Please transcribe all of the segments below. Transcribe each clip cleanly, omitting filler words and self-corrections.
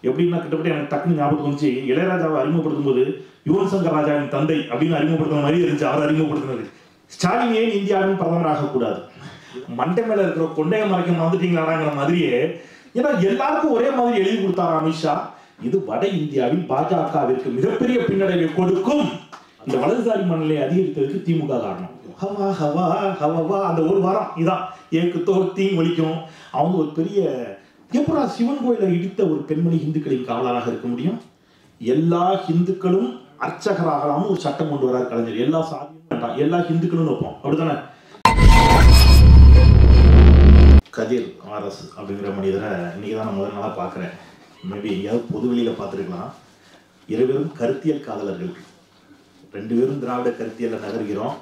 எப்படின்னா கிட்டத்தட்ட எனக்கு டக்குனு ஞாபகம் வந்துச்சு. இளையராஜாவை அறிமுகப்படுத்தும் போது யுவன் சங்கர் ராஜாவின் தந்தை அப்படின்னு அறிமுகப்படுத்துற மாதிரி இருந்துச்சு அவர் அறிமுகப்படுத்தினது. ஸ்டாலின் ஏன் இந்தியாவின் பிரதமராக கூடாது, மண்டை மேல இருக்கிற கொண்டைய மறைக்க வந்துட்டீங்களாங்கிற மாதிரியே. ஏன்னா எல்லாருக்கும் ஒரே மாதிரி எழுதி கொடுத்தாரு அமித்ஷா. இது வட இந்தியாவில் பாஜகவிற்கு மிகப்பெரிய பின்னடைவை கொடுக்கும். இந்த வலதுசாரி மனநிலை அதிகரித்ததுக்கு திமுக காரணம். ஹவா ஹவா ஹவா அந்த ஒரு வாரம் இதான் ஏக்கு தோத்தியும் ஒழிக்கும். அவங்க ஒரு பெரிய எப்படா சிவன் கோயிலை இடித்த ஒரு பெண்மணி இந்துக்களின் காவலராக இருக்க முடியும்? எல்லா இந்துக்களும் அர்ச்சகராகலாம்னு ஒரு சட்டம் கொண்டு வரார் கலைஞர். எல்லா சாதியும் வேண்டாம், எல்லா இந்துக்களும் வைப்போம், அப்படித்தானே? கதிர் ஆர்எஸ் அப்படிங்கிற மனிதரை இன்னைக்கு தான் நான் முதல் நாளாக பார்க்குறேன். மேபி எங்கேயாவது பொதுவெளியில் பார்த்துருக்கலாம். இருவரும் கருத்தியல் காதலர்கள், ரெண்டு பேரும் திராவிட கருத்தியலை நகர்கிறோம்.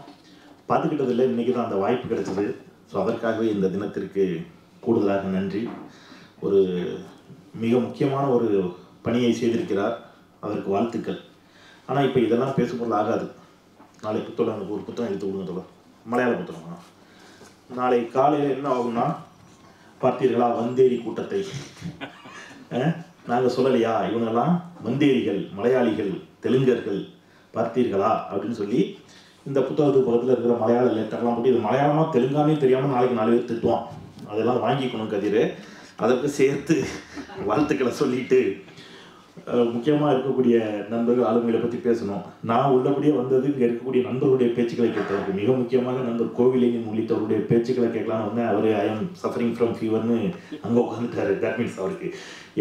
பார்த்துக்கிட்டதில்லை, இன்னைக்கு தான் அந்த வாய்ப்பு கிடைச்சது. ஸோ அதற்காகவே இந்த தினத்திற்கு கூடுதலாக நன்றி. ஒரு மிக முக்கியமான ஒரு பணியை செய்திருக்கிறார், அதற்கு வாழ்த்துக்கள். ஆனால் இப்போ இதெல்லாம் பேசுபொருள் ஆகாது. நாளை புத்தகம் எனக்கு ஒரு புத்தகம் எடுத்து கொடுங்க தோழர், மலையாள புத்தகம். நாளை காலையில் என்ன ஆகும்னா, பார்த்தீர்களா வந்தேரி கூட்டத்தை? நாங்கள் சொல்லலையா இவங்கெல்லாம் வந்தேரிகள், மலையாளிகள், தெலுங்கர்கள் பார்த்தீர்களா அப்படின்னு சொல்லி இந்த புத்தகத்துக்கு பக்கத்தில் இருக்கிற மலையாள லெட்டர்லாம் போட்டு இது மலையாளமாக தெலுங்கானே தெரியாமல் நாளைக்கு 4 பேர் திட்டுவான். அதெல்லாம் வாங்கிக்கணும் கதிர். அதற்கு சேர்த்து வாழ்த்துக்களை சொல்லிட்டு முக்கியமாக இருக்கக்கூடிய நண்பர்கள் ஆளுமைகளை பற்றி பேசணும். நான் உள்ளபடியே வந்தது இங்கே இருக்கக்கூடிய நண்பர்களுடைய பேச்சுக்களை கேட்கறதுக்கு. மிக முக்கியமாக நண்பர் கோவிலின் உள்ளிட்டவருடைய பேச்சுக்களை கேட்கலான்னு வந்தேன். அவர் ஐ எம் சஃபரிங் ஃப்ரம் ஃபீவர்னு அங்கே உட்காந்துட்டாரு. தட் மீன்ஸ் அவருக்கு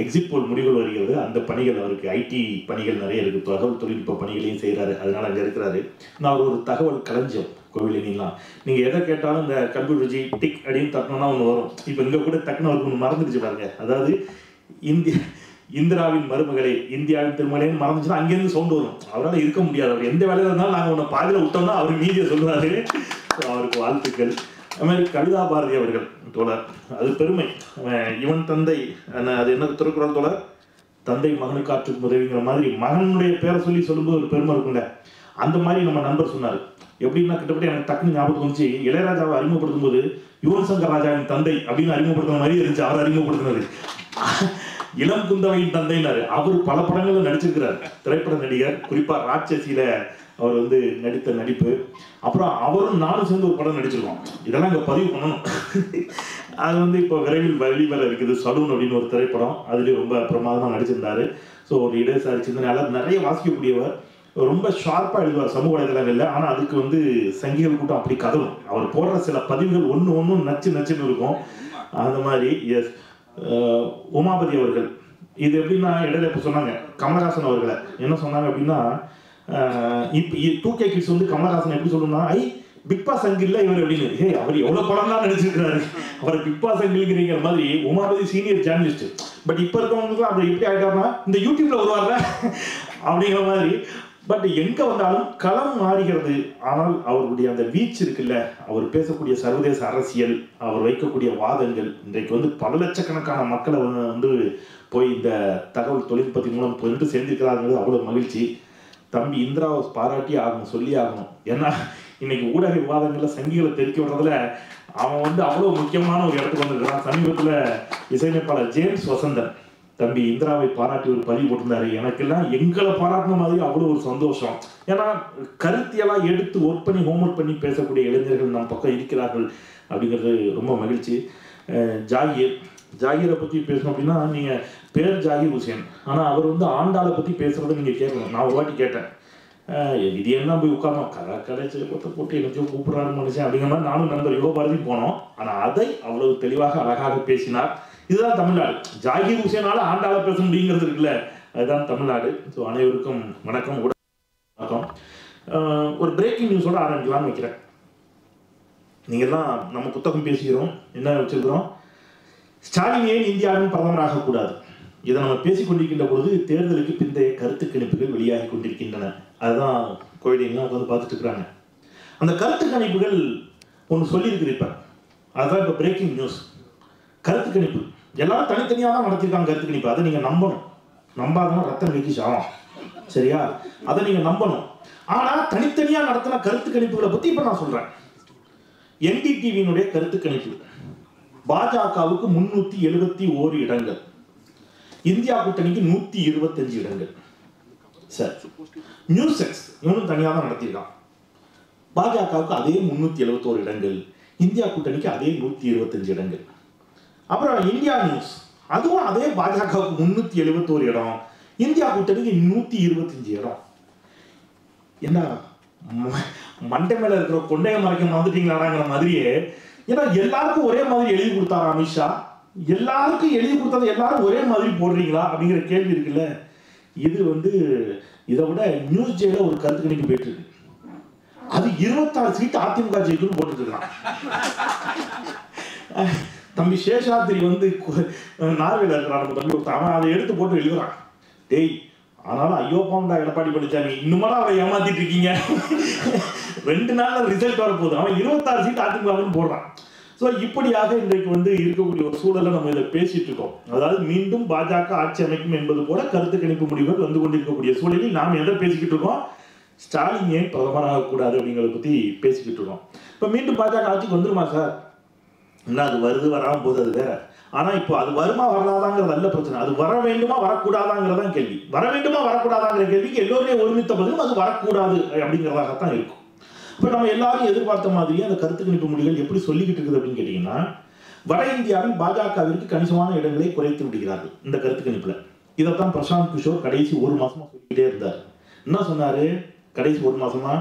எக்ஸிட் போல் முடிவுகள் வருகிறது. அந்த பணிகள் அவருக்கு ஐடி பணிகள் நிறைய இருக்குது, தகவல் தொழில்நுட்ப பணிகளையும் செய்கிறாரு. அதனால் அங்கே இருக்கிறாரு. நான் அவர் ஒரு தகவல் களஞ்சியம் கோவிலினிலாம். நீங்கள் எதை கேட்டாலும் இந்த கம்ப்யூட்டர் ஜி டிக் அப்படின்னு தட்டணும்னா ஒன்று வரும். இப்போ இங்கே கூட டக்குன்னு அவருக்கு ஒன்று மறந்துடுச்சு பாருங்க. அதாவது இந்திராவின் மருமகளே, இந்தியாவின் திருமலைன்னு மறந்துச்சுன்னா அங்கேருந்து சவுண்டு வரும். அவரால் இருக்க முடியாது. அவர் எந்த வேலையில் இருந்தாலும் நாங்கள் உன்னை பாதியில் விட்டோம்னா அவர் மீதியை சொல்லுவார். அவருக்கு வாழ்த்துக்கள். அது மாதிரி கவிதா பாரதி அவர்கள் தோழர், அது பெருமை. இவன் தந்தை, அது என்ன திருக்குறள் தோழர், தந்தை மகனுக்கு ஆற்றுக்கு உதவிங்கிற மாதிரி மகனுடைய பேரை சொல்லி சொல்லும்போது ஒரு பெருமை இருக்குல்ல. அந்த மாதிரி நம்ம நண்பர் சொன்னார். எப்படின்னா கிட்டத்தட்ட எனக்கு டக்குன்னு ஞாபகம் வந்துச்சு. இளையராஜாவை அறிமுகப்படுத்தும் போது யுவன் சங்கர் ராஜாவின் தந்தை அப்படின்னு அறிமுகப்படுத்துற மாதிரி இருந்துச்சு அவர் அறிமுகப்படுத்தினது. இளம் குந்தவையின் தந்தைனாரு. அவர் பல படங்களில் நடிச்சிருக்கிறார், திரைப்பட நடிகர். குறிப்பாக ராட்சசியில அவர் வந்து நடித்த நடிப்பு. அப்புறம் அவரும் நானும் சேர்ந்து ஒரு படம் நடிச்சிருக்கோம். இதெல்லாம் இங்கே பதிவு பண்ணணும். அது வந்து இப்போ விரைவில் வெளிவர இருக்குது. சலூன் அப்படின்னு ஒரு திரைப்படம், அதுலேயும் ரொம்ப பிரமாதமாக நடிச்சிருந்தாரு. ஸோ ஒரு இடதுசாரி சிந்தனையால நிறைய வாசிக்கக்கூடியவர், ரொம்ப ஷார்ப்பாக எழுதுவார் சமூக வலைதளங்களில். ஆனால் அதுக்கு வந்து சங்கிகள் கூட்டம் அப்படி கதவும். அவர் போடுற சில பதிவுகள் ஒன்றும் நச்சுன்னு இருக்கும். அந்த மாதிரி எஸ் உமாபதி அவர்கள். இது எப்படின்னா இடையில இப்போ சொன்னாங்க கமலஹாசன் அவர்களை என்ன சொன்னாங்க அப்படின்னா, இப்போ 2K கிட்ஸ் வந்து கமலஹாசன் எப்படி சொல்லணும்னா, பிக் பாஸ் அங்கிள் இவர் அப்படின்னு. அவர் எவ்வளோ படம் தான் நடிச்சிருக்கிறாரு, அவர் பிக் பாஸ் அங்கிள்ங்கிற மாதிரி. Umapathi senior journalist. பட் இப்போ இருக்கவங்களுக்கு அப்படி எப்படி ஆகிட்டாருன்னா இந்த யூடியூப்ல வருவாங்க அப்படிங்கிற மாதிரி. பட் எங்கே வந்தாலும் களம் மாறுகிறது. ஆனால் அவருடைய அந்த வீச்சு இருக்குல்ல, அவர் பேசக்கூடிய சர்வதேச அரசியல், அவர் வைக்கக்கூடிய வாதங்கள் இன்றைக்கு வந்து பல லட்சக்கணக்கான மக்களை வந்து போய் இந்த தகவல் தொழில்நுட்பத்தின் மூலம் கொண்டு சேர்ந்திருக்கிறார்கள். அவ்வளோ மகிழ்ச்சி. தம்பி இந்திராவை பாராட்டி ஆகணும், சொல்லி ஆகணும். ஏன்னா இன்னைக்கு ஊடக விவாதங்களில் சங்கிகளை தெரிவிக்க விடுறதுல அவன் வந்து அவ்வளோ முக்கியமான ஒரு இடத்துக்கு வந்துருக்கிறான். சமீபத்தில் இசையமைப்பாளர் ஜேம்ஸ் வசந்தன் தம்பி இந்திராவை பாராட்டி ஒரு பதிவு போட்டிருந்தாரு. எனக்கெல்லாம் எங்களை பாராட்டின மாதிரி அவ்வளோ ஒரு சந்தோஷம். ஏன்னா கருத்தியெல்லாம் எடுத்து ஒர்க் பண்ணி ஹோம்ஒர்க் பண்ணி பேசக்கூடிய இளைஞர்கள் நம் பக்கம் இருக்கிறார்கள் அப்படிங்கிறது ரொம்ப மகிழ்ச்சி. ஜாகீரை பற்றி பேசணும் அப்படின்னா, நீங்கள் பேர் ஜாகீர் ஹுசேன், ஆனால் அவர் வந்து ஆண்டாளை பற்றி பேசுகிறத நீங்கள் கேட்கணும். நான் ஒரு வாட்டி கேட்டேன், இது என்ன போய் உட்கார்ந்தோம் கடைச்சி போட்டு எனக்கும் கூப்பிட்றாரு மனுஷன் அப்படிங்கிற மாதிரி நானும் நண்பர் யுகபாரதி போனோம். ஆனால் அதை அவ்வளவு தெளிவாக அழகாக பேசினார். இதுதான் தமிழ்நாடு. ஜாகீர் ஹுசேனால ஆண்டாள பேச முடியுங்கிறது இருக்குல்ல, அதுதான் தமிழ்நாடு. ஸோ அனைவருக்கும் வணக்கம். வணக்கம். ஒரு பிரேக்கிங் நியூஸோட ஆரம்பிக்கலாம்னு வைக்கிறேன். நீங்கள்லாம் நம்ம புத்தகம் பேசுகிறோம், என்ன வச்சிருக்கிறோம், ஸ்டாலின் ஏன் இந்தியாவின் பிரதமராக கூடாது. இதை நம்ம பேசிக்கொண்டிருக்கின்ற பொழுது தேர்தலுக்கு பிந்தைய கருத்து கணிப்புகள் வெளியாகி கொண்டிருக்கின்றன. அதுதான் கோயிலெல்லாம் உட்காந்து பார்த்துட்டு இருக்கிறாங்க. அந்த கருத்து கணிப்புகள் ஒன்று சொல்லியிருக்குது. இப்போ அதுதான் இப்போ பிரேக்கிங் நியூஸ். கருத்து கணிப்பு எல்லாரும் தனித்தனியாக தான் நடத்திருக்காங்க. கருத்து கணிப்பு அதை நீங்கள் நம்பணும். நம்பாதான் ரத்தம் வெக்கி சாவம், சரியா? அதை நீங்கள் நம்பணும். ஆனால் தனித்தனியாக நடத்தின கருத்து கணிப்புகளை பற்றி இப்போ நான் சொல்கிறேன். NDTV-னுடைய கருத்து கணிப்பு பாஜகவுக்கு 371 இடங்கள், இந்தியா கூட்டணிக்கு 125 இடங்கள். சார் நியூசெக்ஸ் இவனும் தனியாக தான் நடத்தியிருக்கான். பாஜகவுக்கு அதே 371 இடங்கள், இந்தியா கூட்டணிக்கு அதே 125 இடங்கள். அப்புறம் இந்தியா நியூஸ் அதுவும் அதே பாஜகவுக்கு 371 இடம், இந்தியா கூட்டணிக்கு 125 இடம். என்ன மண்டை மேல இருக்கிற கொண்டைய மறைக்க வந்துட்டீங்களாங்கிற மாதிரியே. ஏன்னா எல்லாருக்கும் ஒரே மாதிரி எழுதி கொடுத்தாரா அமித்ஷா? எல்லாருக்கும் எழுதி கொடுத்தது எல்லாரும் ஒரே மாதிரி போடுறீங்களா அப்படிங்கிற கேள்வி இருக்குல்ல. இது இதை விட நியூஸ் ஜேல ஒரு கருத்து கணிப்பு போயிட்டு இருக்கு. அது 26 சீட்டு அதிமுக ஜெயிக்குன்னு போட்டுட்டு இருக்கான். தம்பி சேஷாத்திரி நார்வேல இருக்கிறான் நம்ம தம்பி ஒருத்தன், அவன் அதை எடுத்து போட்டு எழுதுறான். டேய் ஆனாலும் ஐயோ பாண்டா எடப்பாடி பழனிசாமி இன்னுமாலும் அவரை ஏமாத்திட்டு இருக்கீங்க, 2 நாள்ல ரிசல்ட் வரப்போகுது, அவன் 26 சீட்டு அதிமுகன்னு போடுறான். ஸோ இப்படியாக இன்றைக்கு இருக்கக்கூடிய ஒரு சூழலை நம்ம இதை பேசிட்டு இருக்கோம். அதாவது மீண்டும் பாஜக ஆட்சி அமைக்கும் என்பது போல கருத்து கணிப்பு முடிவுகள் வந்து கொண்டிருக்கக்கூடிய சூழலில் நாம் எதை பேசிக்கிட்டு இருக்கோம்? ஸ்டாலின் ஏன் பிரதமராக கூடாது அப்படிங்கிறத பத்தி பேசிக்கிட்டு இருக்கோம். இப்போ மீண்டும் பாஜக ஆட்சிக்கு வந்துருமா சார்? என்ன அது வருது வராமல் போது அது வேற. ஆனா இப்போ அது வருமா வரலாதாங்கிறது நல்ல பிரச்சனை. அது வர வேண்டுமா வரக்கூடாதாங்கிறதான் கேள்வி. வர வேண்டுமா வரக்கூடாதாங்கிற கேள்விக்கு எல்லோருமே ஒருமித்த பதிலும் அது வரக்கூடாது அப்படிங்கிறதாகத்தான் இருக்கும். இப்போ நம்ம எல்லாரும் எதிர்பார்த்த மாதிரியே அந்த கருத்து கணிப்பு முடிவுகள் எப்படி சொல்லிக்கிட்டு இருக்குது அப்படின்னு கேட்டீங்கன்னா, வட இந்தியாவில் பாஜகவிற்கு கணிசமான இடங்களை குறைத்து விடுகிறார்கள் இந்த கருத்து கணிப்புல. இதைத்தான் பிரசாந்த் கிஷோர் கடைசி 1 மாசமா சொல்லிக்கிட்டே இருந்தார். என்ன சொன்னாரு? கடைசி 1 மாசமா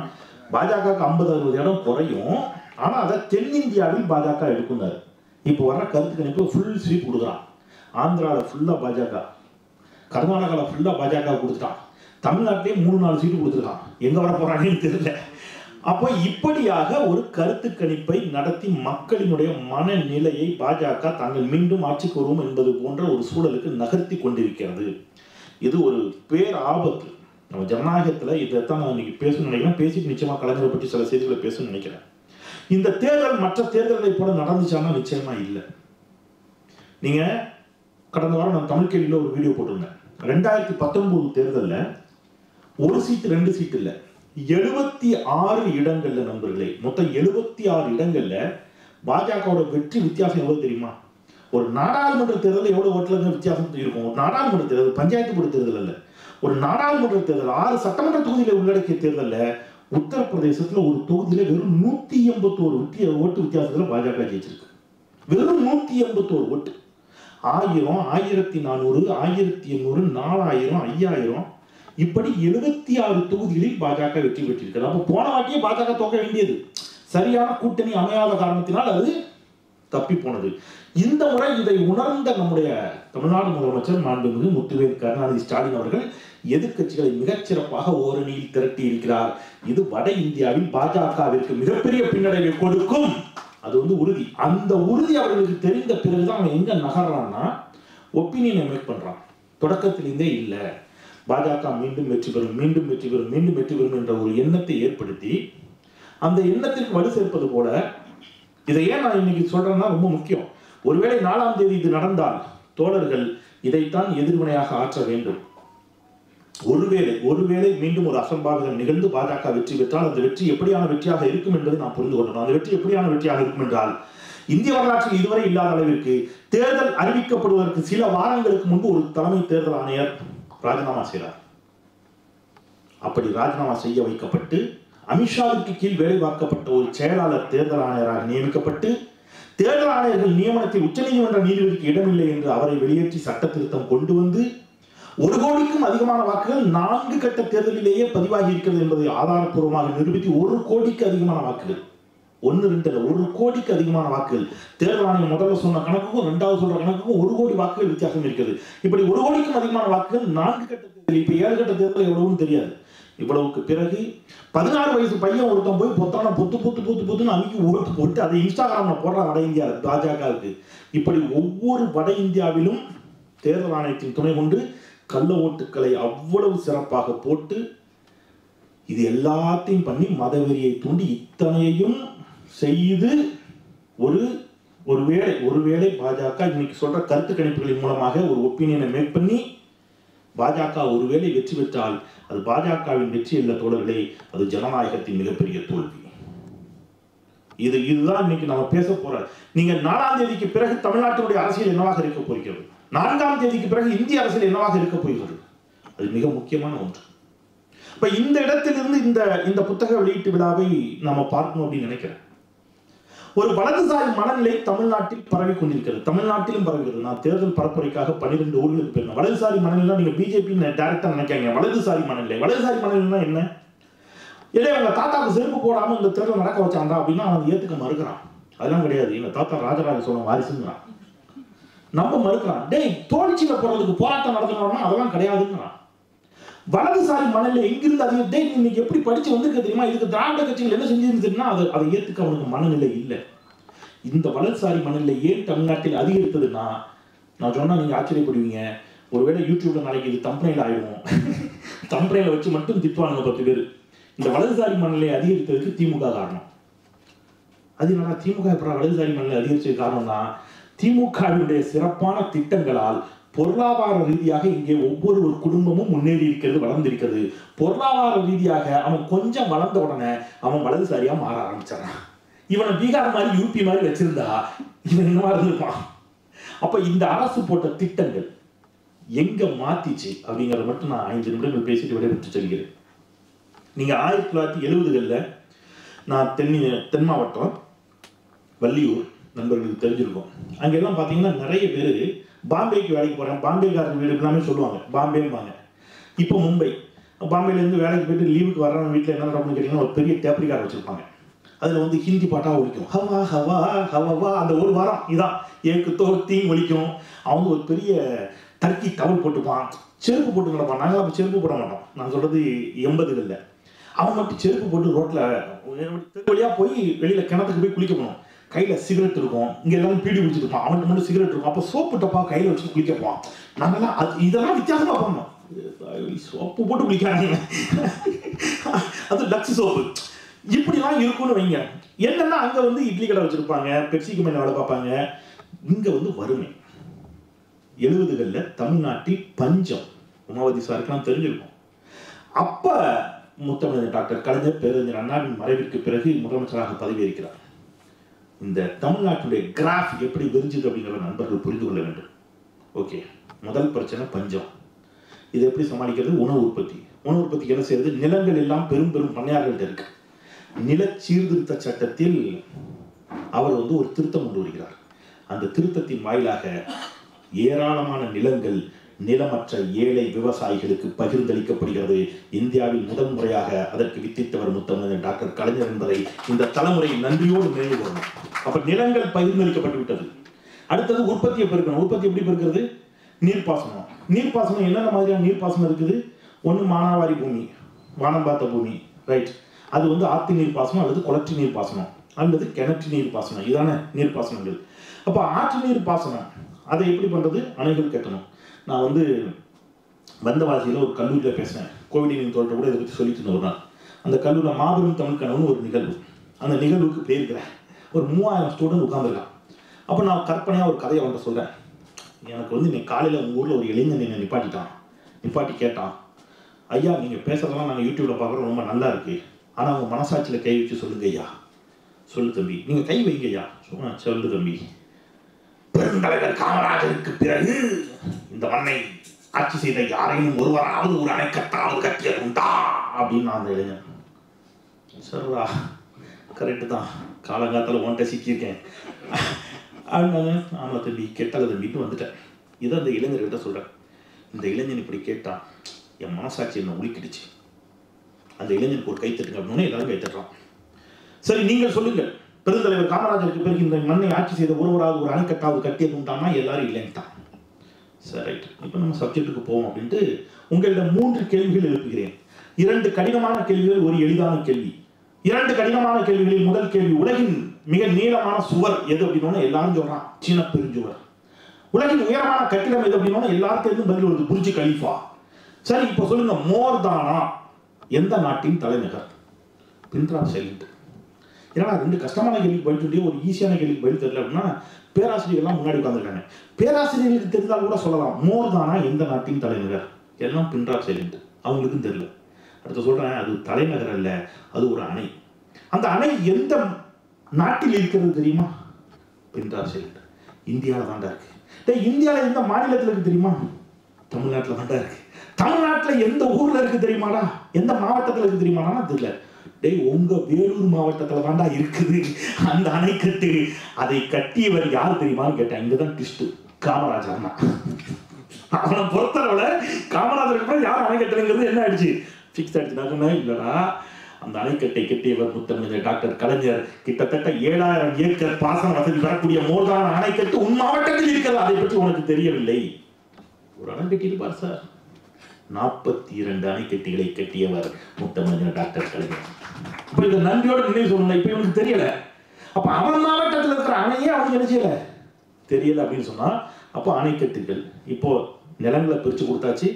பாஜகவுக்கு 50-60 இடம் குறையும், ஆனா அதை தென்னிந்தியாவில் பாஜக எடுக்குனாரு. இப்போ வர்ற கருத்து கணிப்பு ஃபுல் ஸ்வீப் கொடுக்குறான். ஆந்திராவில் ஃபுல்லா பாஜக, கர்நாடகாவில் ஃபுல்லா பாஜக கொடுத்துட்டான், தமிழ்நாட்டிலே 3-4 சீட்டு கொடுத்துருக்கான். எங்க வர போறாங்கன்னு தெரியல. அப்போ இப்படியாக ஒரு கருத்து கணிப்பை நடத்தி மக்களினுடைய மனநிலையை பாஜக தாங்கள் மீண்டும் ஆட்சிக்கு வருவோம் என்பது போன்ற ஒரு சூழலுக்கு நகர்த்தி கொண்டிருக்கிறது. இது ஒரு பேர் ஆபத்து. நம்ம ஜனநாயகத்துல இதைத்தான் நான் இன்னைக்கு பேசணும்னு நினைக்கிறேன். பேசிட்டு நிச்சயமா கலைஞரை பற்றி சில செய்திகளை பேசணும்னு நினைக்கிறேன். இந்த தேர்தல் மற்ற தேர்தல்களை போல நடந்துச்சானா நிச்சயமா இல்லை. நீங்க கடந்த வாரம் நான் தமிழ் கேள்வியில ஒரு வீடியோ போட்டிருந்தேன். 2019 தேர்தலில் 1 சீட்டு 2 சீட்டு இல்லை, 76 இடங்கள்ல நண்பர்களே, மொத்தம் 76 இடங்கள்ல பாஜகவோட வெற்றி வித்தியாசம் எவ்வளவு தெரியுமா? ஒரு நாடாளுமன்ற தேர்தல் எவ்வளவு ஓட்டுல வித்தியாசம் இருக்கும்? ஒரு நாடாளுமன்ற தேர்தல், பஞ்சாயத்து போர்டு தேர்தல் அல்ல, ஒரு நாடாளுமன்ற தேர்தல் 6 சட்டமன்ற தொகுதியில உள்ளடக்கிய தேர்தல்ல உத்தரப்பிரதேசத்துல ஒரு தொகுதியில வெறும் 181 ஓட்டு வித்தியாசத்துல பாஜக ஜெயிச்சிருக்கு. வெறும் 181 ஓட்டு. 1000, 1400, 1800, 4000, 5000 இப்படி 76 தொகுதிகளில் பாஜக வெற்றி பெற்றிருக்கிறது. அப்போ போன வாட்டியே பாஜக தோக்க வேண்டியது, சரியான கூட்டணி அமையாத காரணத்தினால் அது தப்பி போனது. இந்த முறை இதை உணர்ந்த நம்முடைய தமிழ்நாடு முதலமைச்சர் மாண்புமிகு முத்துவேல் கருணாநிதி ஸ்டாலின் அவர்கள் எதிர்க்கட்சிகளை மிகச்சிறப்பாக ஓரணியில் திரட்டி இருக்கிறார். இது வட இந்தியாவில் பாஜகவிற்கு மிகப்பெரிய பின்னடைவை கொடுக்கும். அது உறுதி. அந்த உறுதி அவர்களுக்கு தெரிந்த பிறகுதான் அவன் எங்க நகர்றான்னா ஒப்பீனியனை மேக் பண்றான். தொடக்கத்திலிருந்தே இல்லை, பாஜக மீண்டும் வெற்றி பெறும், மீண்டும் வெற்றி பெறும், மீண்டும் வெற்றி பெறும் என்ற ஒரு எண்ணத்தை ஏற்படுத்தி அந்த எண்ணத்திற்கு வலு சேர்ப்பது போல. இதை ஏன் நான் இன்னைக்கு சொல்றேன்னா ரொம்ப முக்கியம். ஒருவேளை 4ஆம் தேதி இது நடந்தால் தோழர்கள் இதைத்தான் எதிர்வினையாக ஆற்ற வேண்டும். ஒருவேளை மீண்டும் ஒரு அசம்பாவிதம் நிகழ்ந்து பாஜக வெற்றி பெற்றால் அந்த வெற்றி எப்படியான வெற்றியாக இருக்கும் என்பதை நாம் புரிந்து கொள்ளணும். அந்த வெற்றி எப்படியான வெற்றியாக இருக்கும் என்றால், இந்திய வரலாற்றில் இதுவரை இல்லாத அளவிற்கு தேர்தல் அறிவிக்கப்படுவதற்கு சில வாரங்களுக்கு முன்பு ஒரு தலைமை தேர்தல் ஆணையர் ராஜினாமா செய்தார். அப்படி ராஜினாமா செய்ய வைக்கப்பட்டு அமித்ஷாவுக்கு கீழ் வேலை பார்க்கப்பட்ட ஒரு செயலாளர் தேர்தல் ஆணையராக நியமிக்கப்பட்டு, தேர்தல் ஆணையர்கள் நியமனத்தில் உச்சநீதிமன்ற நீதிபதிக்கு இடமில்லை என்று அவரை வெளியேற்றி சட்ட திருத்தம் கொண்டு வந்து 1 கோடிக்கும் அதிகமான வாக்குகள் 4 கட்ட தேர்தலிலேயே பதிவாகி இருக்கிறது என்பதை ஆதாரப்பூர்வமாக நிரூபித்து 1 கோடிக்கு அதிகமான வாக்குகள், 1 கோடிக்கு அதிகமான வாக்குகள், தேர்தல் ஆணையம் முதல்ல சொன்ன கணக்குக்கும் 2வது சொல்ற கணக்குக்கும் 1 கோடி வாக்குகள் வித்தியாசம் இருக்கிறது. இப்படி 1 கோடிக்கும் அதிகமான வாக்குகள் 4 கட்ட தேர்தல், இப்ப 7 கட்ட தேர்தல் எவ்வளவுன்னு தெரியாது. இவ்வளவுக்கு பிறகு 16 வயசு பையன் ஒருத்தன் போய் பொத்தான பொத்துன்னு அமுக்கி ஓட்டு போட்டு அதை இன்ஸ்டாகிராம்ல போடுறான் வட இந்தியா பாஜகவுக்கு. இப்படி ஒவ்வொரு வட இந்தியாவிலும் தேர்தல் ஆணையத்தின் துணை கொண்டு கள்ள ஓட்டுக்களை அவ்வளவு சிறப்பாக போட்டு இது எல்லாத்தையும் பண்ணி மதவெறியை தூண்டி இத்தனையையும் செய்து ஒருவேளை பாஜக இன்னைக்கு சொல்ற கருத்து கணிப்புகளின் மூலமாக ஒரு ஒப்பீனியனை மேக் பண்ணி பாஜக ஒருவேளை வெற்றி பெற்றால் அது பாஜகவின் வெற்றி அல்ல தோழர்களே, அது ஜனநாயகத்தின் மிகப்பெரிய தோல்வி. இதுதான் இன்னைக்கு நம்ம பேச போற. நீங்க 4ஆம் தேதிக்கு பிறகு தமிழ்நாட்டினுடைய அரசியல் என்னவாக இருக்க போகிறது? 4ஆம் தேதிக்கு பிறகு இந்திய அரசியல் என்னவாக இருக்க போகிறது? அது மிக முக்கியமான ஒன்று. இப்ப இந்த இடத்திலிருந்து இந்த புத்தக வெளியீட்டு விழாவை நாம பார்க்கணும் அப்படின்னு நினைக்கிறேன். ஒரு வலதுசாரி மனநிலை தமிழ்நாட்டில் பரவி கொண்டிருக்கிறது, தமிழ்நாட்டிலும் பரவுகிறது. நான் தேர்தல் பரப்புரைக்காக 12 ஊர்களுக்கு போயிருந்தேன். வலதுசாரி மனநிலை நீங்க பிஜேபி டைரக்டா நினைக்காங்க. வலதுசாரி மனநிலைனா என்ன? இல்லையா உங்க தாத்தாவுக்கு செருப்பு போடாம இந்த தேர்தல் நடக்க வச்சாண்டா அப்படின்னா அவன் ஏத்துக்க மறுக்கிறான். அதெல்லாம் கிடையாது, எங்க தாத்தா ராஜராஜ சோழன் வாரிசுங்கிறான். நம்ம மறுக்கிறான். டேய் தோல்ச்சியில போறதுக்கு போராட்டம் நடத்தணும்னா அதெல்லாம் கிடையாதுங்கிறான். வலதுசாரி மனநிலை எங்கிருந்து அதிகம்? டேய் இன்னைக்கு எப்படி படிச்சு வந்திருக்க தெரியுமா? இதுக்கு திராவிட கட்சிகள் என்ன செஞ்சிருந்துன்னா அதை ஏத்துக்க அவனுக்கு மனநிலை இல்லை. இந்த வலதுசாரி மனநிலை ஏன் தமிழ்நாட்டில் அதிகரித்ததுன்னா, நான் சொன்னா நீங்க ஆச்சரியப்படுவீங்க. ஒருவேளை யூடியூப்ல நாளைக்கு இது தம்பனையில் ஆயிடும். தம்பனையில வச்சு மட்டும் திட்டுவாங்க 10 பேர். இந்த வலதுசாரி மனநிலை அதிகரித்ததுக்கு திமுக காரணம். அது என்னன்னா திமுக எப்ப வலதுசாரி மனநிலை அதிகரிச்சது காரணம்னா, திமுகவினுடைய சிறப்பான திட்டங்களால் பொருளாதார ரீதியாக இங்கே ஒவ்வொரு குடும்பமும் முன்னேறி இருக்கிறது, வளர்ந்திருக்கிறது. பொருளாதார ரீதியாக அவன் கொஞ்சம் வளர்ந்த உடனே அவன் வலதுசாரியா மாற ஆரம்பிச்சான். இவனை பீகார் மாதிரி யூபி மாதிரி வச்சிருந்தா இவன் என்னவா இருந்திருப்பான்? அப்ப இந்த அரசு போட்ட திட்டங்கள் எங்க மாத்திச்சு அப்படிங்கறத மட்டும் நான் 5 நிமிடங்கள் பேசிட்டு விடைபெற்று செல்கிறேன். நீங்க 1970களில் நான் தென் மாவட்டம் வள்ளியூர் நண்பர்களுக்கு தெரிஞ்சிருக்கும். அங்கெல்லாம் பார்த்தீங்கன்னா நிறைய பேர் பாம்பேக்கு வேலைக்கு போகிறேன், பாம்பேக்காரர் வீடு எல்லாமே சொல்லுவாங்க, பாம்பேம்பாங்க. இப்போ மும்பை, பாம்பேலேருந்து வேலைக்கு போயிட்டு லீவுக்கு வர்றவங்க வீட்டில் என்ன நடக்கும்னு கேட்டிங்கன்னா ஒரு பெரிய டேப் ரிகார்டர் வச்சுருப்பாங்க. அதில் வந்து ஹிந்தி பாட்டாக ஒழிக்கும், ஹவா ஹவா ஹவா. அந்த ஒரு வாரம் இதான் ஏக்கு தோ தீங் ஒழிக்கும். அவங்க ஒரு பெரிய டர்க்கி டவல் போட்டுப்பான், செருப்பு போட்டு கிடப்பான். நாங்கள் அப்போ செருப்பு போட மாட்டோம். நான் சொல்கிறது 80களில். அவன் மட்டும் செருப்பு போட்டு ரோட்டில் வழியாக போய் வெளியில் கிணத்துக்கு போய் குளிக்க போகணும். கையில் சிகரெட் இருக்கும், இங்கே எல்லாரும் பீடி குடிச்சிருப்பான், அவனுக்கு மட்டும் சிகரெட் இருக்கும். அப்போ சோப்பு டப்பா கையில் வச்சு குளிக்க போவான். நாங்கள்லாம் இதெல்லாம் வித்தியாசமாக பண்ணோம். சோப்பு போட்டு குளிக்கிறாங்க, அது லக்ஸ் சோப்பு. இப்படிலாம் இருக்கும்னு வைங்க. என்னன்னா அங்கே வந்து இட்லி கடை வச்சிருப்பாங்க, பெப்சிக்கு மேலே வேலை பார்ப்பாங்க. இங்கே வந்து வறுமை. 70களில் தமிழ்நாட்டில் பஞ்சம், உமாவதி சாருக்கெல்லாம் தெரிஞ்சிருக்கும். அப்போ முத்தமிழர் டாக்டர் கலைஞர் பேரறிஞர் அண்ணாவின் மறைவிற்கு பிறகு முதலமைச்சராக பதவியேற்கிறார். இந்த தமிழ்நாட்டுடைய கிராஃப் எப்படி விரிஞ்சுது அப்படிங்கிற நண்பர்கள் புரிந்து கொள்ள வேண்டும். ஓகே, முதல் பிரச்சனை பஞ்சம். இதை எப்படி சமாளிக்கிறது? உணவு உற்பத்தி. உணவு உற்பத்திக்கு என்ன செய்யறது? நிலங்கள் எல்லாம் பெரும் பெரும் பண்ணையாளர்கள்ட்ட இருக்கு. நில சீர்திருத்த சட்டத்தில் அவர் வந்து ஒரு திருத்தம் கொண்டு வருகிறார். அந்த திருத்தத்தின் வாயிலாக ஏராளமான நிலங்கள் நிலமற்ற ஏழை விவசாயிகளுக்கு பகிர்ந்தளிக்கப்படுகிறது. இந்தியாவில் முதல் முறையாக அதற்கு வித்திட்டவர் முத்தமிழர் டாக்டர் கலைஞர் என்பதை இந்த தலைமுறை நன்றியோடு நினைவு கூறணும். அப்ப நிலங்கள் பகிர்ந்தளிக்கப்பட்டு விட்டது. அடுத்தது உற்பத்தியை பெருக்கணும். உற்பத்தி எப்படி பெருக்கிறது? நீர்ப்பாசனம். நீர்ப்பாசனம் என்னென்ன மாதிரியான நீர்ப்பாசனம் இருக்குது? ஒன்று மானாவாரி பூமி, வானம் பார்த்த பூமி, ரைட். அது வந்து ஆற்று நீர்ப்பாசனம் அல்லது குளற்றி நீர்ப்பாசனம் அல்லது கிணற்று நீர்ப்பாசனம். இதான நீர்ப்பாசனங்கள். அப்போ ஆற்று நீர்ப்பாசனம் அதை எப்படி பண்றது? அணைகள் கட்டணும். நான் வந்து வந்தவாசியில் ஒரு கல்லூரியில் பேசினேன். கோவிலின் தோற்ற கூட இதை பற்றி சொல்லிட்டு இருந்தேன் ஒரு நாள். அந்த கல்லூரியில் மாபெரும் தமிழ் கனவுன்னு ஒரு நிகழ்வு. அந்த நிகழ்வுக்கு போயிருக்கிறேன். ஒரு 3000 ஸ்டூடெண்ட் உட்காந்துருக்கான். அப்போ நான் கற்பனையாக ஒரு கதையை அவன்கிட்ட சொல்கிறேன். எனக்கு வந்து இன்னைக்கு காலையில் உங்கள் ஊரில் ஒரு இளைஞன் என்னை நிப்பாட்டி கேட்டான், ஐயா நீங்கள் பேசுறதெல்லாம் நாங்கள் யூடியூப்ல பார்க்குறோம், ரொம்ப நல்லா இருக்கு. ஆனால் உங்கள் மனசாட்சியில் கை வச்சு சொல்லுங்க ஐயா. சொல்லு தம்பி, நீங்கள் கை வைங்க ஐயா. சொல்லு தம்பி, பெருந்தலைவர் காமராஜருக்கு பிறகு இந்த மண்ணை ஆட்சி செய்த யாரையும் ஒருவராவது ஒரு அணை கட்டாவது கட்டியது உண்டா அப்படின்னு அந்த இளைஞன். சரிடா, கரெக்டு தான், காலங்காலத்தில் ஒன்றை சிக்கியிருக்கேன் அப்படின்னு. ஆமாம் தம்பி, கெட்டலை தம்பிட்டு வந்துட்டேன். இதை அந்த இளைஞர்கிட்ட சொல்கிறேன். இந்த இளைஞன் இப்படி கேட்டான், என் மனசாட்சி என்ன உளிக்கிடுச்சு. அந்த இளைஞனுக்கு ஒரு கைத்தட்டுங்க அப்படின்னு எல்லாரும் கைத்தட்டுறான். சரி நீங்கள் சொல்லுங்கள், பெருந்தலைவர் காமராஜருக்கு பிறகு இந்த மண்ணை ஆட்சி செய்த ஒருவராக ஒரு அணைக்கட்டாவது கட்டியது உண்டானா? எல்லாரும் இல்லைன்ட்டான். சரி, ரைட், இப்போ நம்ம சப்ஜெக்டுக்கு போவோம் அப்படின்ட்டு உங்களிடம் 3 கேள்விகள் எழுப்புகிறேன். 2 கடினமான கேள்விகள், ஒரு எளிதான கேள்வி. 2 கடினமான கேள்விகளில் முதல் கேள்வி, உலகின் மிக நீளமான சுவர் எது அப்படின்னு எல்லாரும் சொல்றான், சீன பெருஞ்சுவர். உலகின் உயரமான கட்டிடம் எது அப்படின்னு எல்லாருக்கும் பதில் வருது, புர்ஜ் கலீஃபா. சரி, இப்போ சொல்லுங்க, மோர்தானா எந்த நாட்டின் தலைநகர்? Pin drop silent. ஏன்னா 2 கஷ்டமான கேள்விக்கு பதில் சொல்லி ஒரு ஈஸியான கேள்விக்கு பதில் தெரியல அப்படின்னா பேராசிரியர்கள்லாம் முன்னாடி உட்காந்துருக்காங்க. பேராசிரியர்களுக்கு தெரிந்தால் கூட சொல்லலாம், மோர்தானா எந்த நாட்டின் தலைநகர்? எல்லாம் பின்ட்ராப் சைலண்ட், அவங்களுக்கும் தெரியல. அடுத்து சொல்றேன், அது தலைநகர் அல்ல, அது ஒரு அணை. அந்த அணை எந்த நாட்டில் இருக்கிறது தெரியுமா? Pin drop silent. இந்தியாவில் தாண்டா இருக்கு. இந்தியாவில் எந்த மாநிலத்தில் இருக்கு தெரியுமா? தமிழ்நாட்டில் தான் இருக்கு. தமிழ்நாட்டில் எந்த ஊர்ல இருக்கு தெரியுமாடா? எந்த மாவட்டத்தில் இருக்கு தெரியுமாடா? தெரியல. உங்க வேலூர் மாவட்டத்தில் தாண்டா இருக்குது அந்த அணைக்கட்டு. அதை கட்டியவர் யார் தெரியுமான்னு கேட்டேன். இங்கதான் ட்விஸ்ட். காமராஜர் தான். அவனை பொறுத்தளவுல காமராஜருக்கு யார் அணை கட்டுறது என்ன ஆயிடுச்சு? பிக்ஸ் ஆயிடுச்சு. இல்லடா, அந்த அணைக்கட்டை கட்டியவர் முத்தமிழர் டாக்டர் கலைஞர். கிட்டத்தட்ட 7000 ஏக்கர் பாசன வசதி வரக்கூடிய மோதான அணைக்கட்டு உன் மாவட்டத்தில் இருக்கிறது. அதை பற்றி உனக்கு தெரியவில்லை. ஒரு அணை கட்டியிருப்பார் சார். 42 அணைக்கட்டிகளை கட்டியவர் முத்தமிழர் டாக்டர் கலைஞர். இப்ப இதை நன்றியோட நினைவு சொல்லணும். இப்ப இவனுக்கு தெரியல. அப்ப அவன் மாவட்டத்தில் இருக்கிற அணையே அவனுக்கு என்ன செய்யல, தெரியல அப்படின்னு சொன்னா, அப்போ அணைக்கட்டுகள் இப்போ நிலங்களை பிரிச்சு கொடுத்தாச்சு,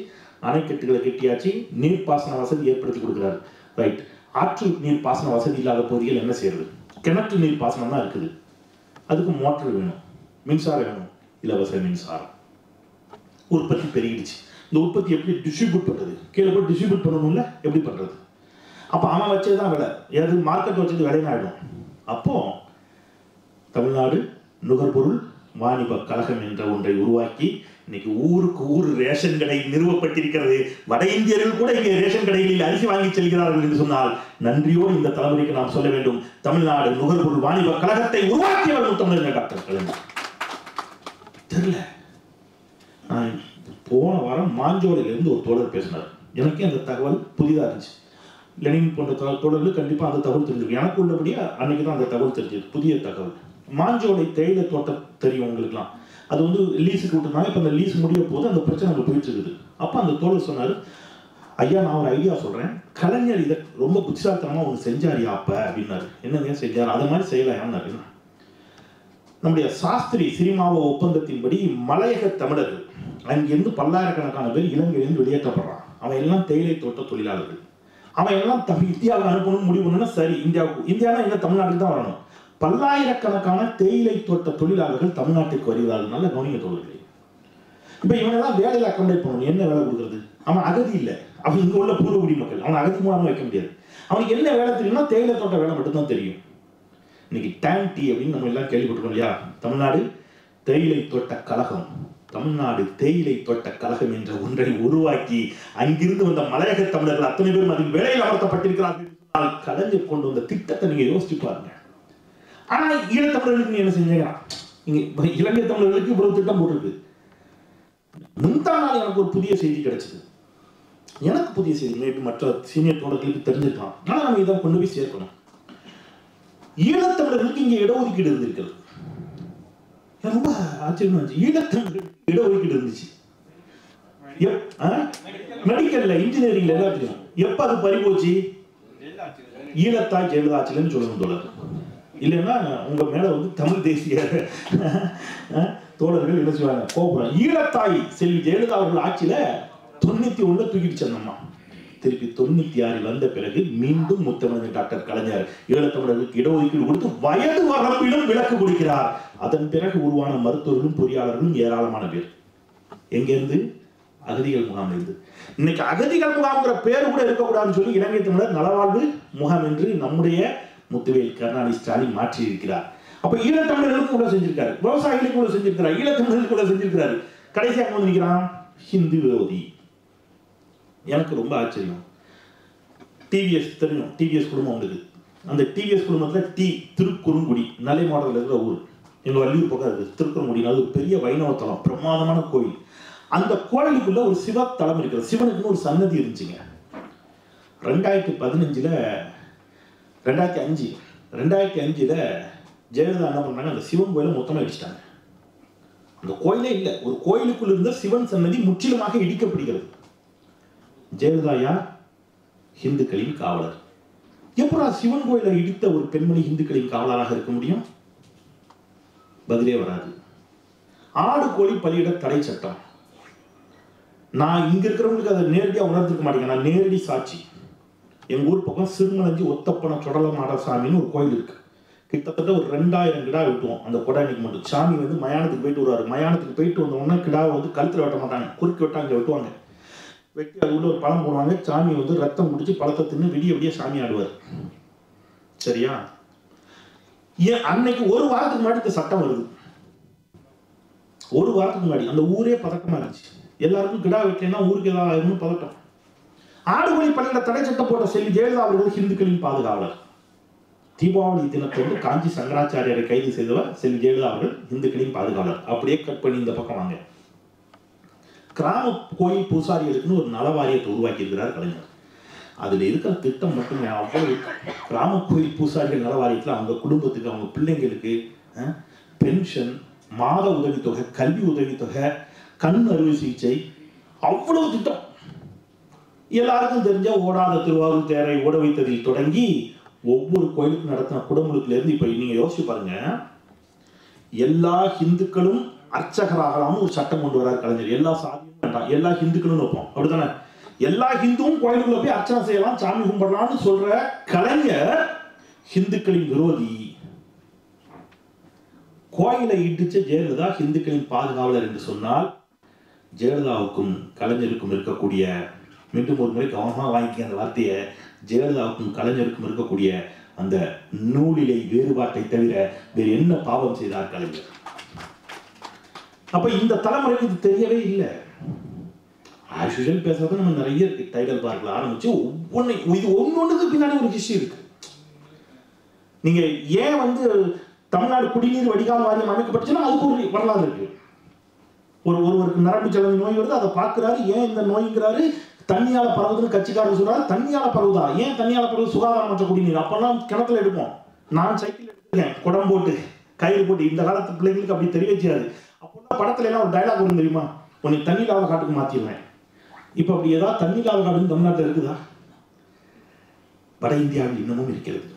அணைக்கட்டுகளை கட்டியாச்சு, நீர்ப்பாசன வசதி ஏற்படுத்தி கொடுக்கிறாரு. ரைட். ஆற்று நீர் பாசன வசதி இல்லாத பகுதிகள் என்ன செய்யறது? கிணற்று நீர் பாசனம் தான் இருக்குது. அதுக்கு மோட்டர் வேணும், மின்சாரம் வேணும், இலவச மின்சாரம். உற்பத்தி பெருகிடுச்சு. இந்த உற்பத்தி எப்படி டிஸ்ட்ரிபியூட் பண்றது? கீழே போய் டிஸ்ட்ரிபியூட் பண்ணணும்ல, எப்படி பண்றது? அப்போ அவன் வச்சதுதான் விலை. ஏதாவது மார்க்கெட் வச்சது விலைனாயிடும். அப்போ தமிழ்நாடு நுகர்பொருள் வாணிப கழகம் என்ற ஒன்றை உருவாக்கி இன்னைக்கு ஊருக்கு ஊர் ரேஷன் கடை நிறுவப்பட்டிருக்கிறது. வட இந்தியர்கள் கூட இங்கே ரேஷன் கடைகளில் அரிசி வாங்கி செல்கிறார்கள் என்று சொன்னால் நன்றியோடு இந்த தலைமுறைக்கு நாம் சொல்ல வேண்டும். தமிழ்நாடு நுகர்பொருள் வாணிப கழகத்தை உருவாக்கியவர் முத்தமிழர் டாக்டர் கலைஞர். தெரியல. போன வாரம் மாஞ்சோலையிலிருந்து ஒரு தோழர் பேசினார். எனக்கே அந்த தகவல் புதிதாக இருந்துச்சு. லெனின் போன்ற தோழர்கள் கண்டிப்பாக அந்த தகவல் தெரிஞ்சிருக்கு. எனக்கு உள்ளபடியே அன்னைக்கு தான் அந்த தகவல் தெரிஞ்சது, புதிய தகவல். மாஞ்சோலை தேயிலை தோட்டம் தெரியும் உங்களுக்குலாம். அது வந்து லீஸுக்கு விட்டுருந்தாங்க. இப்போ அந்த லீஸ் முடிய போது அந்த பிரச்சனை அங்கே போயிட்டு இருக்குது. அப்போ அந்த தோழர் சொன்னார், ஐயா நான் ஒரு ஐடியா சொல்கிறேன், கலைஞர் இதை ரொம்ப புத்திசாலித்தனமாக ஒன்று செஞ்சாரியா அப்போ அப்படின்னாரு. என்னங்க செஞ்சார்? அது மாதிரி செய்யலாம்னாரு. நம்முடைய சாஸ்திரி சிரிமாவோ ஒப்பந்தத்தின்படி மலையக தமிழர்கள் அங்கிருந்து பல்லாயிரக்கணக்கான பேர் இலங்கையிலிருந்து வெளியேற்றப்படுறான். அவன் எல்லாம் தேயிலை தோட்ட தொழிலாளர்கள். அவன் எல்லாம் இந்தியாவுக்கு அனுப்பணும்னு முடிவு பண்ணா சரி, இந்தியானா எங்க தமிழ்நாட்டுக்கு தான் வரணும். பல்லாயிரக்கணக்கான தேயிலை தோட்ட தொழிலாளர்கள் தமிழ்நாட்டுக்கு வருகிறார்கள். நல்ல கவனிக்க தோழர்களே. இப்ப இவனெல்லாம் வேலையில் அக்கௌண்டேட் பண்ணணும். என்ன வேலை கொடுக்குறது? அவன் அகதி இல்லை. அவன் இங்க உள்ள பூர்வகுடி மக்கள். அவன் அகதி மூலமா வைக்க முடியாது. அவனுக்கு என்ன வேலை தெரியும்னா தேயிலை தோட்ட வேலை மட்டும்தான் தெரியும். இன்னைக்கு டேங் டீ அப்படின்னு நம்ம எல்லாம் கேள்விப்பட்டிருக்கோம் இல்லையா? தமிழ்நாடு தேயிலை தோட்ட கழகம், தமிழ்நாடு தேயிலை தோட்ட கழகம் என்ற ஒன்றை உருவாக்கி அங்கிருந்து வந்த மலையக தமிழர்கள் அத்தனை பேரும் அதில் வேலையில் அமர்த்தப்பட்டிருக்கிறார்கள். கலைஞர் கொண்டு வந்த திட்டத்தை நீங்க யோசிச்சு பாருங்க. ஆனா ஈழத்தமிழர்களுக்கு நீ என்ன செஞ்சீங்க? இங்க இலங்கை தமிழர்களுக்கு இவ்வளவு திட்டம் போட்டிருக்கு. முந்தா நாள் எனக்கு ஒரு புதிய செய்தி கிடைச்சது. எனக்கு புதிய செய்தி, மேபி மற்ற சீனியர் தோழர்களுக்கு தெரிஞ்சிருக்கலாம். ஆனா நம்ம இதை கொண்டு போய் சேர்க்கணும். ஈழத்தமிழர்களுக்கு இங்க இடஒதுக்கீடு இருந்திருக்கிறது. ரொம்ப ஆச்சரியமா இருந்துச்சு. ஈழத்தமிழர்களுக்கு இடஒதுக்கீடு இருந்துச்சு. மெடிக்கல்ல, இன்ஜினியரிங்ல எல்லாத்துக்கும். எப்ப அது பறிபோச்சு? ஈழத்தாய் ஜெயலலிதா ஆட்சியிலன்னு சொல்லணும் தோழர். இல்லைன்னா உங்க மேல வந்து தமிழ் தேசிய தோழர்கள் என்ன செய்வாங்க, கோபுரம். ஈழத்தாய் செல்வி ஜெயலலிதா அவர்கள் ஆட்சியில 91 தூக்கிட்டு சென்னம்மா. திருப்பி 96 வந்த பிறகு மீண்டும் முத்தமிழர் டாக்டர் கலைஞர் ஈழத்தமிழர்களுக்கு இடஒதுக்கீடு கொடுத்து வயது வரம்பிலும் விலக்கு கொடுக்கிறார். அதன் பிறகு உருவான மருத்துவர்களும் பொறியாளர்களும் ஏராளமான பேர். எங்கிருந்து? அகதிகள் முகாம் இருந்து. இன்னைக்கு அகதிகள் முகாம்ங்கிற பேர் கூட இருக்கக்கூடாதுன்னு சொல்லி இலங்கை தமிழர் நலவாழ்வு முகாம் என்று நம்முடைய முத்துவேல் கருணாநிதி ஸ்டாலின் மாற்றி இருக்கிறார். அப்ப ஈழத்தமிழர்களுக்கு கூட செஞ்சிருக்காரு, விவசாயிகளுக்கு கூட செஞ்சிருக்கிறார், ஈழத்தமிழர்களுக்கு கூட செஞ்சிருக்கிறாரு. கடைசியாக வந்து நிற்கிறான் ஹிந்து விரோதி. எனக்கு ரொம்ப ஆச்சரியம். டிவிஎஸ் தெரியும், டிவிஎஸ் குடும்பம் உங்களுக்கு. அந்த டிவிஎஸ் குடும்பத்தில் திருக்குறுங்குடி நல்லை மாவட்டத்தில் இருக்கிற ஊர், எங்கள் வள்ளியூர் பக்கம் இருக்குது. திருக்குறுங்குடி அது ஒரு பெரிய வைணவ தலம், பிரமாதமான கோயில். அந்த கோயிலுக்குள்ள ஒரு சிவத்தலம் இருக்கிறது. சிவனுக்குன்னு ஒரு சன்னதி இருந்துச்சுங்க. 2005 ஜெயலலிதா என்ன பண்ணாங்க, அந்த சிவன் கோயிலை மொத்தமாக இடிச்சிட்டாங்க. அந்த கோயிலே இல்லை. ஒரு கோயிலுக்குள்ள இருந்த சிவன் சன்னதி முற்றிலுமாக இடிக்கப்படுகிறது. ஜெயலலிதா யார்? இந்துக்களின் காவலர். எப்படா சிவன் கோயிலை இடித்த ஒரு பெண்மணி இந்துக்களின் காவலராக இருக்க முடியும்? பதிலே வராது. ஆடு கோழி பலியிட தடை சட்டம். நான் இங்க இருக்கிறவங்களுக்கு அதை நேரடியாக உணர்ந்துக்க மாட்டேங்க. நான் நேரடி சாட்சி. எங்க ஊர் பக்கம் சிறுமலஞ்சி ஒத்தப்பன சொடலமாடசாமின்னு ஒரு கோயில் இருக்கு. கிட்டத்தட்ட ஒரு 2000 கிடா வெட்டுவோம் அந்த கொடானிக்கு மட்டும். சாமி வந்து மயானத்துக்கு போயிட்டு வருவாரு. மயானத்துக்கு போயிட்டு வந்தோடனே கிடாவை வந்து கழுத்துல வெட்ட மாட்டாங்க, குறுக்கு வெட்ட அங்கே வெட்டுவாங்க. வெட்டி அது உள்ள ஒரு பழம் போடுவாங்க. சாமி வந்து ரத்தம் குடிச்சு பழத்தை தின்னு விடிய சாமி ஆடுவார். சரியா? அன்னைக்கு ஒரு வாரத்துக்கு முன்னாடி இந்த சட்டம் வருது. ஒரு வாரத்துக்கு முன்னாடி அந்த ஊரே பதட்டமா இருந்துச்சு. எல்லாருக்கும் கிடா வெட்டலைன்னா ஊருக்கு ஏதாவது ஆயிரும்னு பதட்டம். ஆடுகோழி பள்ளியில தடை சட்டம் போட்ட செல்வி ஜெயலலிதா அவர்கள் இந்துக்களின் பாதுகாவலர். தீபாவளி தினத்தோடு காஞ்சி சங்கராச்சாரியரை கைது செய்தவர் செல்வி ஜெயலலிதா அவர்கள் இந்துக்களின் பாதுகாவலர். அப்படியே கட் பண்ணி இந்த பக்கம் வாங்க. கிராம கோயில் பூசாரிகளுக்குன்னு ஒரு நல வாரியத்தை உருவாக்கி இருக்கிறார் கலைஞர். அதுல இருக்கிற திட்டம் மட்டுமே அவ்வளவு. கிராம கோயில் பூசாரிகள் நல வாரியத்தில் அவங்க குடும்பத்துக்கு, அவங்க பிள்ளைங்களுக்கு பென்ஷன், மாத உதவித்தொகை, கல்வி உதவித்தொகை, கண் அறுவை சிகிச்சை, அவ்வளவு திட்டம். எல்லாருக்கும் தெரிஞ்ச ஓடாத திருவாரூர் தேரை ஓட வைத்ததில் தொடங்கி ஒவ்வொரு கோயிலுக்கும் நடத்தின குடமுழுக்குல இருந்து இப்ப நீங்க யோசிச்சு பாருங்க. எல்லா இந்துக்களும் அர்ச்சகராகலாம்னு ஒரு சட்டம் கொண்டு வரார் கலைஞர். எல்லா சாதியும் வேண்டாம், எல்லா இந்துக்களும் வைப்போம், அப்படித்தானே? எல்லா ஹிந்துவும் கோயிலுக்குள்ள போய் அர்ச்சனை செய்யலாம், சாமி கும்பிடலாம்னு சொல்ற கலைஞர் ஹிந்துக்களின் விரோதி. கோயிலை இடிச்ச ஜெயலலிதா ஹிந்துக்களின் பாதுகாவலர் என்று சொன்னால் ஜெயலலிதாவுக்கும் கலைஞருக்கும் இருக்கக்கூடிய, மீண்டும் ஒரு முறை கவனமாக வாங்கிக்க அந்த வார்த்தையை, ஜெயலலிதாவுக்கும் கலைஞருக்கும் இருக்கக்கூடிய அந்த நூலிலை வேறுபாட்டை தவிர வேறு என்ன பாவம் செய்தார் கலைஞர்? அப்ப இந்த தலைமுறைக்கு இது தெரியவே இல்லை. ஆஷுஷன் பேசுறது நம்ம நிறைய இருக்கு. டைடல் பார்க்ல ஆரம்பிச்சு இது ஒன்னொன்னுக்கு பின்னாடி ஒரு ஹிஸ்டரி இருக்கு. நீங்க ஏன் தமிழ்நாடு குடிநீர் வடிகால் வாரியம் அமைக்கப்பட்டுச்சுன்னா அதுக்கு ஒரு வரலாறு இருக்கு. ஒருவருக்கு நரம்பு சலவை நோய் வருது, அதை பார்க்கிறாரு, ஏன் இந்த நோய்ங்கிறாரு, தண்ணியால பரவுதுன்னு கட்சிக்காரர் சொல்றாரு. தண்ணியால பரவுதா? ஏன் தண்ணியால பரவுது? சுகாதாரமற்ற குடிநீர். அப்பெல்லாம் கிணத்துல எடுப்போம். நான் சைக்கிள் எடுத்துருக்கேன், குடம் போட்டு கயிறு போட்டு. இந்த காலத்து பிள்ளைங்களுக்கு அப்படி தெரிய வச்சாது. அப்போல்லாம் படத்துல எல்லாம் ஒரு டைலாக் வரும் தெரியுமா, உன்னை தண்ணி இல்லாத காட்டுக்கு மாத்திடுவேன். இப்ப அப்படி ஏதாவது தண்ணி இல்லாத காட்டுன்னு தமிழ்நாட்டில் இருக்குதா? வட இந்தியாவில் இன்னமும் இருக்கிறது.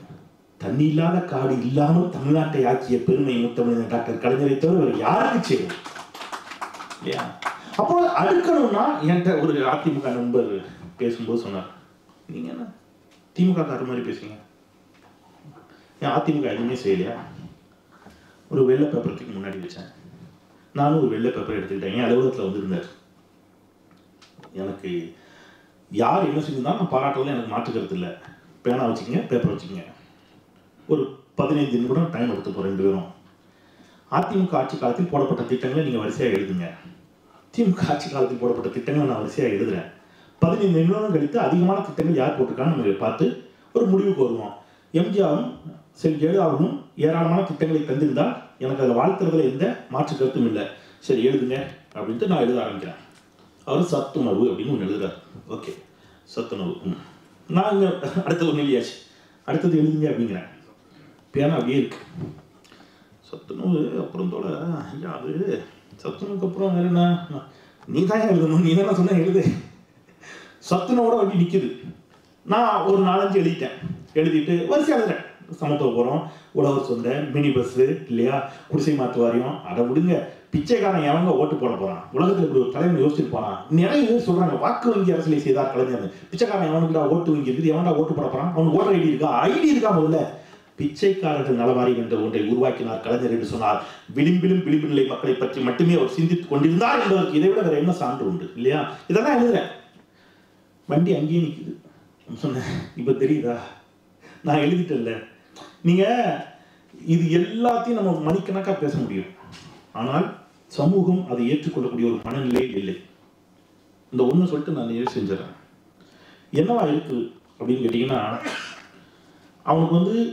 தண்ணி இல்லாத காடு இல்லாமல் தமிழ்நாட்டை ஆக்கிய பெருமை முத்தமிழர் டாக்டர் கலைஞரை தவிர வேறு யாருக்கு செய்யும் இல்லையா? அப்போ அடுக்கணும்னா என்கிட்ட ஒரு அதிமுக நண்பர் பேசும்போது சொன்னார், நீங்க என்ன திமுக கார மாதிரி பேசுறீங்க, ஏன் அதிமுக எதுவுமே செய்யலையா? ஒரு வெள்ளை பேப்பருக்கு முன்னாடி வச்சேன். நானும் ஒரு வெள்ளை பேப்பர் எடுத்துக்கிட்டேன். என் அலுவலகத்தில் வந்திருந்தார். எனக்கு யார் என்ன செஞ்சிருந்தாலும் நான் பாராட்டுறதுல எனக்கு மாற்றுக்கிறது இல்லை. பேனா வச்சுக்கங்க, பேப்பர் வச்சுக்கங்க. ஒரு 15 நிமிடம் டைம் எடுத்து போகிறோம் 2 பேரும். அதிமுக ஆட்சி காலத்தில் போடப்பட்ட திட்டங்களை நீங்கள் வரிசையாக எழுதுங்க. திமுக ஆட்சி காலத்தில் போடப்பட்ட திட்டங்களை நான் வரிசையாக எழுதுறேன். 15 நிமிடம் கழித்து அதிகமான திட்டங்கள் யார் போட்டிருக்கான்னு நம்ம பார்த்து ஒரு முடிவுக்கு வருவோம். எம்ஜிஆரும் செல்வி ஜெயலலிதாவும் ஏராளமான திட்டங்களை தந்திருந்தால் எனக்கு அதில் வாழ்த்துறதுல எந்த மாற்று கருத்தும் இல்லை. சரி எழுதுங்க அப்படின்ட்டு நான் எழுத ஆரம்பிக்கிறேன். அவர் சத்துணவு அப்படின்னு ஒன்று எழுதுறாரு. ஓகே, சத்துணவு. நான் இங்கே அடுத்தது ஒன்று எழுதியாச்சு. அடுத்தது எழுதுங்க அப்படிங்கிறேன். பேனா அப்படியே இருக்கு. சத்துணவு அப்புறம் தோட ஐயா, அது சத்துணவுக்கு அப்புறம் வேற என்ன, நீ தான் எழுதணும், நீ தானே சொன்ன எழுது. சத்துணவோட வண்டி நிற்குது. நான் ஒரு 4-5 எழுதிட்டேன். எழுதிட்டு வரிசை எழுதுறேன். சமத்துவ போகிறோம், உழவர் சொந்த, மினி பஸ்ஸு இல்லையா, குடிசை மாற்று வாரியம். அதை விடுங்க, பிச்சைக்காரன் எவங்க ஓட்டு போட போறான்? உலகத்தில் இப்படி ஒரு தலைமை யோசிச்சுட்டு போறான். நிறைய பேர் சொல்றாங்க வாக்கு வங்கி அரசியலை செய்தார் கலைஞர். பிச்சைக்காரன் எவனுக்குடா ஓட்டு வங்கி இருக்குது, எவன்டா ஓட்டு போட போறான்? அவனுக்கு ஓட்டர் ஐடி இருக்கா? ஐடி இருக்கா? முதல்ல பிச்சைக்காரர்கள் நலவாரியம் என்ற ஒன்றை உருவாக்கினார் கலைஞர் என்று சொன்னார். விளிம்பிலும் விளிம்பு நிலை மக்களை பற்றி மட்டுமே அவர் சிந்தித்துக் கொண்டிருந்தார் என்பதற்கு இதை விட வேற என்ன சான்று உண்டு இல்லையா? இதெல்லாம் எழுதுறேன். வண்டி அங்கேயே நிற்குது. சொன்னேன், இப்ப தெரியுதா நான் எழுதிட்டேன்ல. நீங்க இது எல்லாத்தையும் நம்ம மணிக்கணக்கா பேச முடியும், ஆனால் சமூகம் அதை ஏற்றுக்கொள்ளக்கூடிய ஒரு மனநிலையில் இல்லை. இந்த ஒன்று சொல்லிட்டு நான் நிறைவு செஞ்சிடறேன். என்னவா இருக்கு அப்படின்னு கேட்டீங்கன்னா, அவனுக்கு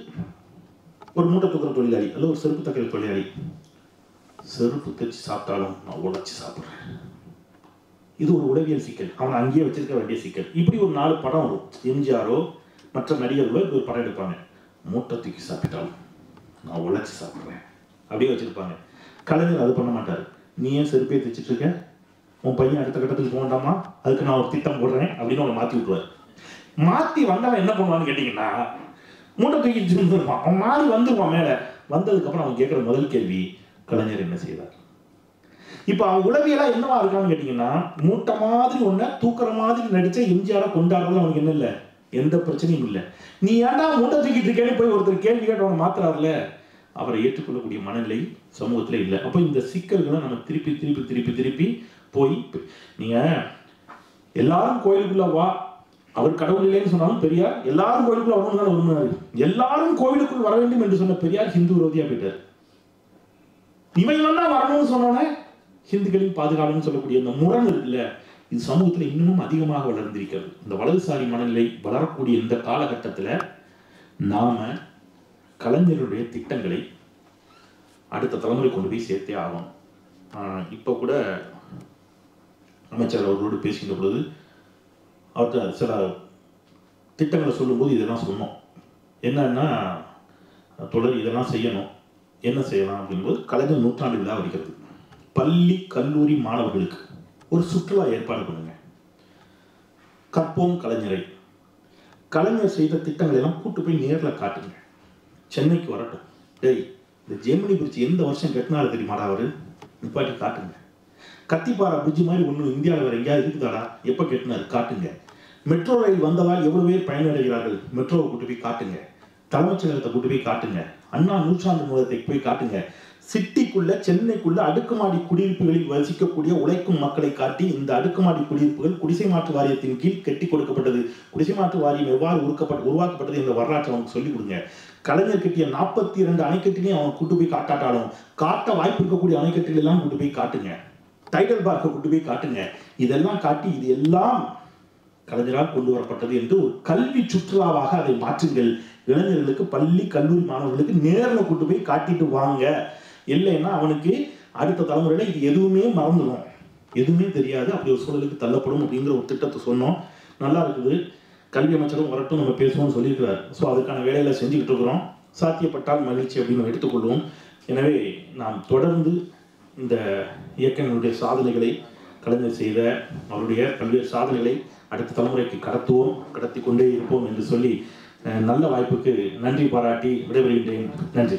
ஒரு மூட்டை தூக்குற தொழிலாளி அல்ல ஒரு செருப்பு தைக்கிற தொழிலாளி, செருப்பு தைச்சு சாப்பிட்டாலும் நான் உழைச்சி சாப்பிட்றேன். இது ஒரு உளவியல் சிக்கல். அவனை அங்கேயே வச்சிருக்க வேண்டிய சிக்கல். இப்படி ஒரு 4 படம் வரும். எம்ஜிஆரோ மற்ற நடிகர்களோ இப்படி ஒரு படம் எடுப்பாங்க. மூட்டை தூக்கி சாப்பிட்டாலும் நான் உழைச்சி சாப்பிட்றேன் அப்படியே வச்சிருப்பாங்க. கலைஞர் அது பண்ண மாட்டார். நீ ஏன் செருப்பே தைச்சிட்டு இருக்க, உன் பையன் அடுத்த கட்டத்துக்கு போக வேண்டாமா, அதுக்கு நான் ஒரு திட்டம் போடுறேன் அப்படின்னு அவனை மாற்றி விட்டுருவார். மாற்றி வந்தவன் என்ன பண்ணுவான்னு கேட்டிங்கன்னா, மூட்டை தூக்கிட்டு இருந்திருப்பான். அவன் மாறி வந்துருவான். மேலே வந்ததுக்கப்புறம் அவன் கேட்குற முதல் கேள்வி, கலைஞர் என்ன செய்தார்? இப்போ அவன் உளவியலா என்னவா இருக்கான்னு கேட்டிங்கன்னா, மூட்டை மாதிரி ஒன்றை தூக்குற மாதிரி நடிச்ச எம்ஜிஆரை கொண்டாடுறது அவனுக்கு என்ன இல்லை, எந்த பிரச்சனையும் இல்லை. நீ ஏன்டா மூட்டை தூக்கிட்டு இருக்கேன்னு போய் ஒருத்தர் கேள்வி கேட்டு அவனை மாத்துறாருல, அவரை ஏற்றுக்கொள்ளக்கூடிய மனநிலை சமூகத்தில் இல்லை. அப்போ இந்த சிக்கல்களை நம்ம திருப்பி திருப்பி திருப்பி திருப்பி போய், நீங்க எல்லாரும் கோயிலுக்குள்ள வா, அவர் கடவுள் இல்லைன்னு சொன்னாலும் பெரியார் எல்லாரும் கோயிலுக்குள்ள வரணும்னு தான் விரும்பினாரு. எல்லாரும் கோவிலுக்குள் வர வேண்டும் என்று சொன்ன பெரியார் ஹிந்து விரோதியா போயிட்டார். இவன் தான் வரணும்னு சொன்னோன்னே ஹிந்துக்களின் பாதுகாப்புன்னு சொல்லக்கூடிய இந்த முரண் இருக்குல்ல, இது சமூகத்தில் இன்னமும் அதிகமாக வளர்ந்திருக்கிறது. இந்த வலதுசாரி மனநிலை வளரக்கூடிய இந்த காலகட்டத்தில் நாம கலைஞருடைய திட்டங்களை அடுத்த தலைமுறை கொண்டு போய் சேர்த்தே ஆகணும். இப்போ கூட அமைச்சர் அவர்களோடு பேசுகின்ற பொழுது அவர்கிட்ட சில திட்டங்களை சொல்லும்போது இதெல்லாம் சொன்னோம். என்னன்னா, தொடர் இதெல்லாம் செய்யணும், என்ன செய்யலாம் அப்படிங்கும்போது கலைஞர் நூற்றாண்டு விழா வருகிறது. பள்ளி கல்லூரி மாணவர்களுக்கு ஒரு சுற்றுலா ஏற்பாடு பண்ணுங்க. கற்போம் கலைஞரை, கலைஞர் செய்த திட்டங்களை எல்லாம் கூட்டு போய் நேரில் காட்டுங்க. சென்னைக்கு வரட்டும். டேய், இந்த ஜெமினி பிரிட்ஜ் எந்த வருஷம் கட்டினாரு தெரியுமாடா அவரு, நிப்பாட்டி காட்டுங்க. கத்திப்பாரா பிரிட்ஜ் மாதிரி ஒன்று இந்தியாவில் வேறு எங்கேயாவது இருக்குதாடா, எப்போ கட்டினாரு காட்டுங்க. மெட்ரோ ரயில் வந்ததால் எவ்வளவு பேர் பயனடைகிறார்கள், மெட்ரோவை கூட்டு போய் காட்டுங்க. தலைமைச் செயலகத்தை கூட்டு போய் காட்டுங்க. அண்ணா நூற்றாண்டு நூலகத்தை போய் காட்டுங்க. சிட்டிக்குள்ள, சென்னைக்குள்ள அடுக்குமாடி குடியிருப்புகளில் வசிக்கக்கூடிய உழைக்கும் மக்களை காட்டி, இந்த அடுக்குமாடி குடியிருப்புகள் குடிசை மாற்று வாரியத்தின் கீழ் கட்டி கொடுக்கப்பட்டது, குடிசை மாற்று வாரியம் எவ்வாறு உருவாக்கப்பட்டது என்ற வரலாற்றை அவனுக்கு சொல்லிக் கொடுங்க. கலைஞர் கட்டிய 42 அணைக்கட்டிலையும் அவன் கூட்டு போய் காட்டாட்டாலும் காட்ட வாய்ப்பு இருக்கக்கூடிய அணைக்கட்டுகள் எல்லாம் கூட்டு போய் காட்டுங்க. டைடல் பார்க்க கூட்டு போய் காட்டுங்க. இதெல்லாம் காட்டி இது எல்லாம் கலைஞரால் கொண்டு வரப்பட்டது என்று ஒரு கல்வி சுற்றுலாவாக அதை மாற்றுங்கள். இளைஞர்களுக்கு, பள்ளி கல்லூரி மாணவர்களுக்கு நேரில் கூட்டு போய் காட்டிட்டு வாங்க. இல்லைன்னா அவனுக்கு அடுத்த தலைமுறையில் இது எதுவுமே மறந்துடும், எதுவுமே தெரியாது, அப்படி ஒரு சூழலுக்கு தள்ளப்படும் அப்படிங்கிற ஒரு திட்டத்தை சொன்னோம். நல்லா இருக்குது. கல்வி அமைச்சரும் வரட்டும், நம்ம பேசுவோம்னு சொல்லியிருக்கிறார். ஸோ அதுக்கான வேலைகளை செஞ்சுக்கிட்டு இருக்கிறோம். சாத்தியப்பட்டால் மகிழ்ச்சி அப்படின்னு எடுத்துக்கொள்வோம். எனவே நாம் தொடர்ந்து இந்த இயக்கங்களுடைய சாதனைகளை, கலைஞர் செய்த அவருடைய பல்வேறு சாதனைகளை அடுத்த தலைமுறைக்கு கடத்தி கொண்டே இருப்போம் என்று சொல்லி நல்ல வாய்ப்புக்கு நன்றி பாராட்டி விடைபெறுகின்றேன். நன்றி.